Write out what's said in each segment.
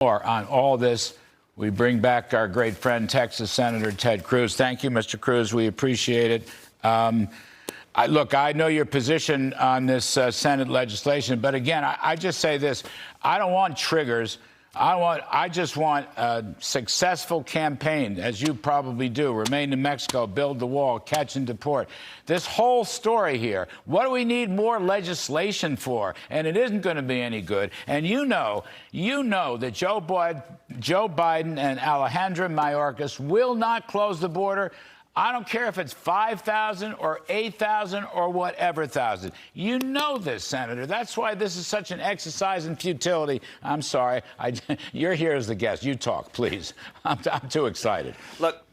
More on all this, we bring back our great friend, Texas Senator Ted Cruz. Thank you, Mr. Cruz. We appreciate it. Look, I know your position on this Senate legislation, but again, I just say this. I don't want triggers. I just want a successful campaign, as you probably do. Remain in Mexico, build the wall, catch and deport. This whole story here, what do we need more legislation for? And it isn't going to be any good. And you know that Joe Biden and Alejandro Mayorkas will not close the border. I don't care if it's 5,000 or 8,000 or whatever thousand. You know this, Senator. That's why this is such an exercise in futility. I'm sorry. You're here as the guest. You talk, please. I'm too excited. Look,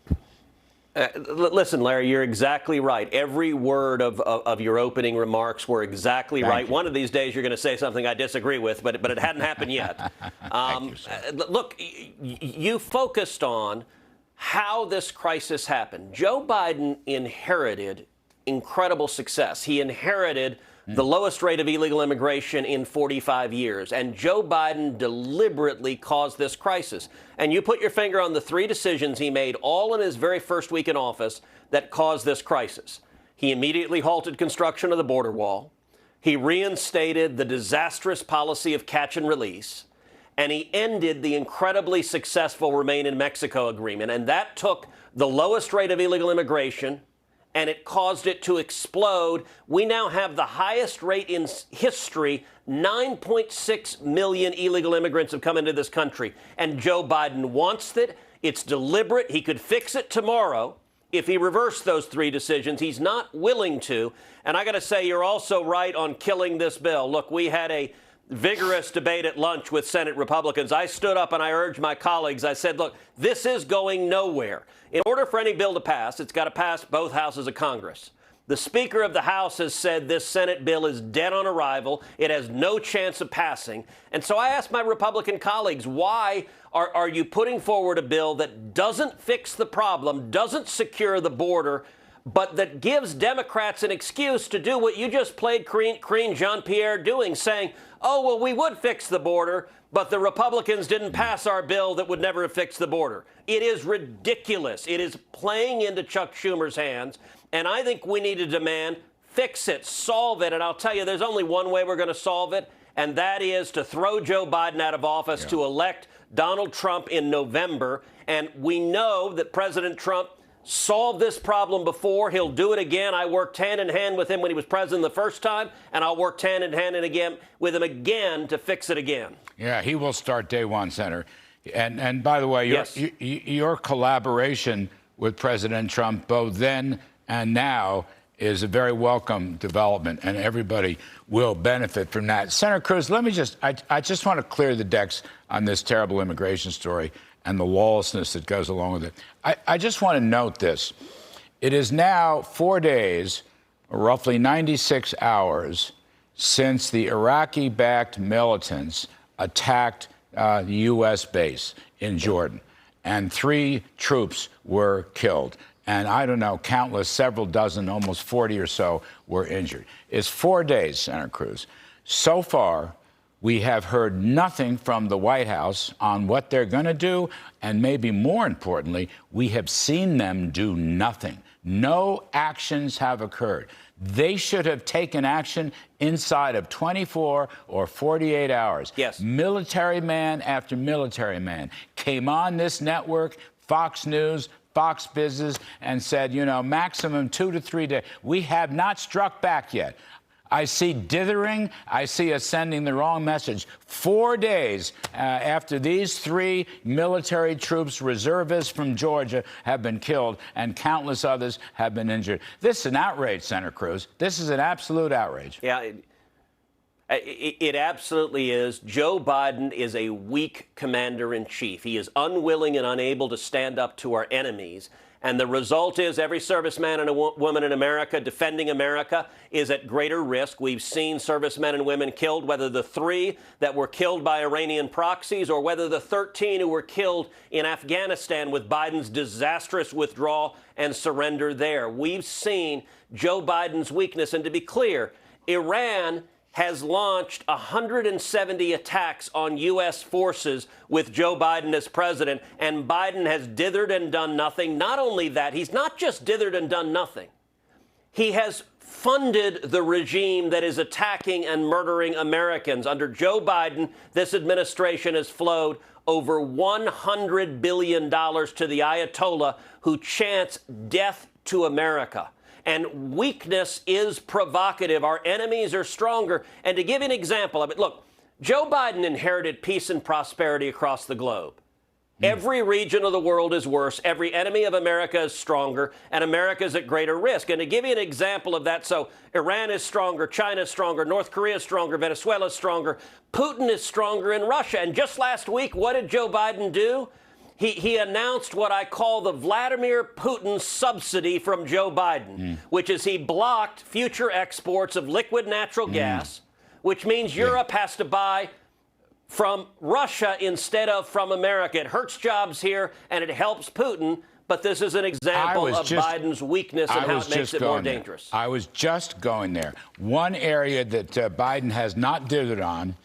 listen, Larry, you're exactly right. Every word of your opening remarks were exactly right. One of these days you're going to say something I disagree with, but it hadn't happened yet. Look, you focused on how this crisis happened. Joe Biden inherited incredible success. He inherited the lowest rate of illegal immigration in 45 years. And Joe Biden deliberately caused this crisis. And you put your finger on the three decisions he made all in his very first week in office that caused this crisis. He immediately halted construction of the border wall. He reinstated the disastrous policy of catch and release. And he ended the incredibly successful Remain in Mexico agreement. And that took the lowest rate of illegal immigration, and it caused it to explode. We now have the highest rate in history. 9.6 million illegal immigrants have come into this country. And Joe Biden wants it. It's deliberate. He could fix it tomorrow if he reversed those three decisions. He's not willing to. And I got to say, you're also right on killing this bill. Look, we had a vigorous debate at lunch with Senate Republicans. I stood up and I urged my colleagues. I said, look, this is going nowhere. In order for any bill to pass, it's got to pass both houses of Congress. The Speaker of the House has said this Senate bill is dead on arrival. It has no chance of passing. And so I asked my Republican colleagues, why are you putting forward a bill that doesn't fix the problem, doesn't secure the border, but that gives Democrats an excuse to do what you just played Karine Jean-Pierre doing, saying, oh, well, we would fix the border, but the Republicans didn't pass our bill that would never have fixed the border. It is ridiculous. It is playing into Chuck Schumer's hands, and I think we need to demand, fix it, solve it. And I'll tell you, there's only one way we're going to solve it, and that is to throw Joe Biden out of office, to elect Donald Trump in November. And we know that President Trump solved this problem before. He'll do it again. I worked hand in hand with him when he was president the first time, and I'll work hand in hand again with him again to fix it again. Yeah, he will start day one, Senator. And by the way, your collaboration with President Trump, both then and now, is a very welcome development, and everybody will benefit from that. Senator Cruz, let me I just want to clear the decks on this terrible immigration story and the lawlessness that goes along with it. I just want to note this. It is now 4 days, roughly 96 hours, since the Iraqi-backed militants attacked the U.S. base in Jordan, and 3 troops were killed. And I don't know, countless, several dozen, almost 40 or so were injured. It's 4 days, Senator Cruz. So far, we have heard nothing from the White House on what they're going to do, and maybe more importantly, we have seen them do nothing. No actions have occurred. They should have taken action inside of 24 or 48 hours. Yes. Military man after military man came on this network, Fox News, Fox Business, and said, you know, maximum 2 to 3 days. We have not struck back yet. I see dithering. I see us sending the wrong message. 4 days after these 3 military troops, reservists from Georgia, have been killed and countless others have been injured. This is an outrage, Senator Cruz. This is an absolute outrage. Yeah, it absolutely is. Joe Biden is a weak commander-in-chief. He is unwilling and unable to stand up to our enemies. And the result is every serviceman and a woman in America defending America is at greater risk. We've seen servicemen and women killed, whether the 3 that were killed by Iranian proxies or whether the 13 who were killed in Afghanistan with Biden's disastrous withdrawal and surrender there. We've seen Joe Biden's weakness. And to be clear, Iran has launched 170 attacks on U.S. forces with Joe Biden as president, and Biden has dithered and done nothing. Not only that, he's not just dithered and done nothing. He has funded the regime that is attacking and murdering Americans. Under Joe Biden, this administration has flowed over $100 billion to the Ayatollah who chants death to America. And weakness is provocative. Our enemies are stronger. And to give you an example of it, look, Joe Biden inherited peace and prosperity across the globe. Every region of the world is worse. Every enemy of America is stronger, and America is at greater risk. And to give you an example of that, so Iran is stronger, China is stronger, North Korea is stronger, Venezuela is stronger, Putin is stronger in Russia. And just last week, what did Joe Biden do? He announced what I call the Vladimir Putin subsidy from Joe Biden, which is he blocked future exports of liquid natural gas, which means Europe has to buy from Russia instead of from America. It hurts jobs here, and it helps Putin, but this is an example of Biden's weakness and how it makes it more dangerous. I was just going there. One area that Biden has not dithered on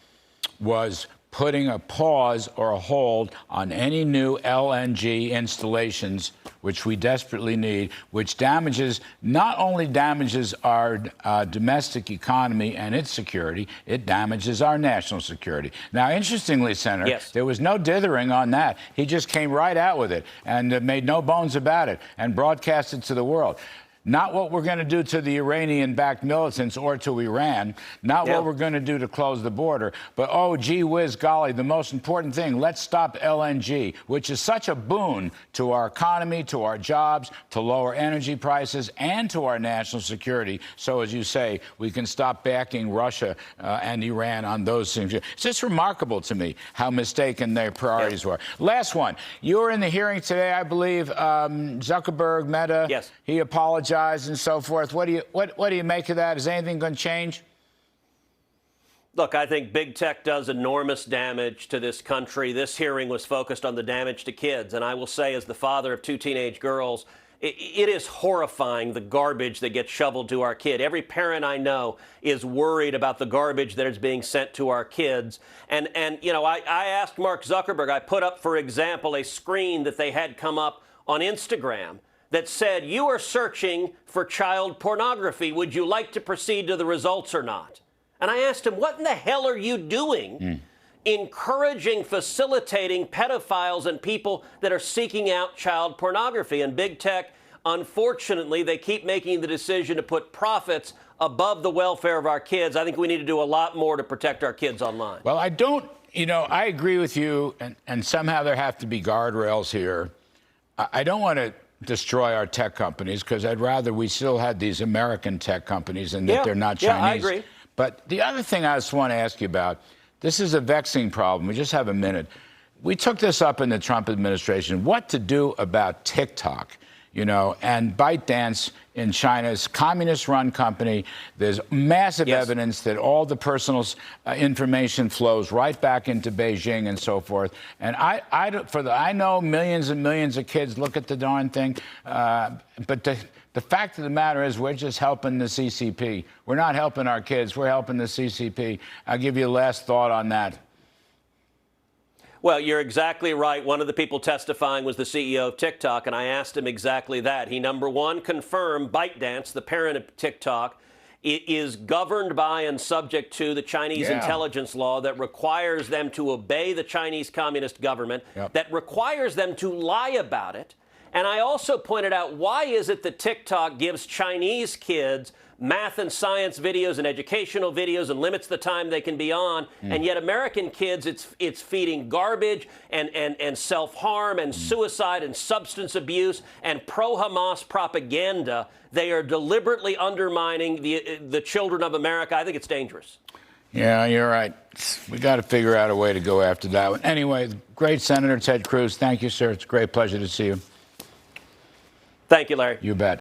was putting a pause or a hold on any new LNG installations, which we desperately need, which not only damages our domestic economy and its security, it damages our national security. Now, interestingly, Senator, there was no dithering on that. He just came right out with it and made no bones about it and broadcast it to the world. Not what we're going to do to the Iranian-backed militants or to Iran, not what we're going to do to close the border, but, oh, gee whiz, golly, the most important thing, let's stop LNG, which is such a boon to our economy, to our jobs, to lower energy prices, and to our national security. So, as you say, we can stop backing Russia and Iran on those things. It's just remarkable to me how mistaken their priorities were. Last one. You were in the hearing today, I believe, Zuckerberg, Meta. He apologized and so forth. What do you make of that? Is anything going to change? Look, I think big tech does enormous damage to this country. This hearing was focused on the damage to kids. And I will say, as the father of two teenage girls, it is horrifying, the garbage that gets shoveled to our kid. Every parent I know is worried about the garbage that is being sent to our kids. And you know, I asked Mark Zuckerberg, I put up, for example, a screen that they had come up on Instagram that said, you are searching for child pornography. Would you like to proceed to the results or not? And I asked him, what in the hell are you doing encouraging, facilitating pedophiles and people that are seeking out child pornography? And big tech, unfortunately, they keep making the decision to put profits above the welfare of our kids. I think we need to do a lot more to protect our kids online. Well, I agree with you, and somehow there have to be guardrails here. I don't want to destroy our tech companies, because I'd rather we still had these American tech companies and that they're not Chinese. Yeah, I agree. But the other thing I just want to ask you about, this is a vexing problem. We just have a minute. We took this up in the Trump administration, what to do about TikTok, you know, and ByteDance in China's communist-run company. There's massive evidence that all the personal information flows right back into Beijing and so forth. And I know millions and millions of kids look at the darn thing, but the fact of the matter is we're just helping the CCP. We're not helping our kids. We're helping the CCP. I'll give you a last thought on that. Well, you're exactly right. One of the people testifying was the CEO of TikTok, and I asked him exactly that. He, number one, confirmed ByteDance, the parent of TikTok, is governed by and subject to the Chinese intelligence law that requires them to obey the Chinese Communist government, that requires them to lie about it. And I also pointed out, why is it that TikTok gives Chinese kids math and science videos and educational videos and limits the time they can be on, and yet American kids, it's feeding garbage and self-harm and suicide and substance abuse and pro-Hamas propaganda. They are deliberately undermining the children of America. I think it's dangerous. Yeah, you're right. We got to figure out a way to go after that one. Anyway, great Senator Ted Cruz. Thank you, sir. It's a great pleasure to see you. Thank you, Larry. You bet.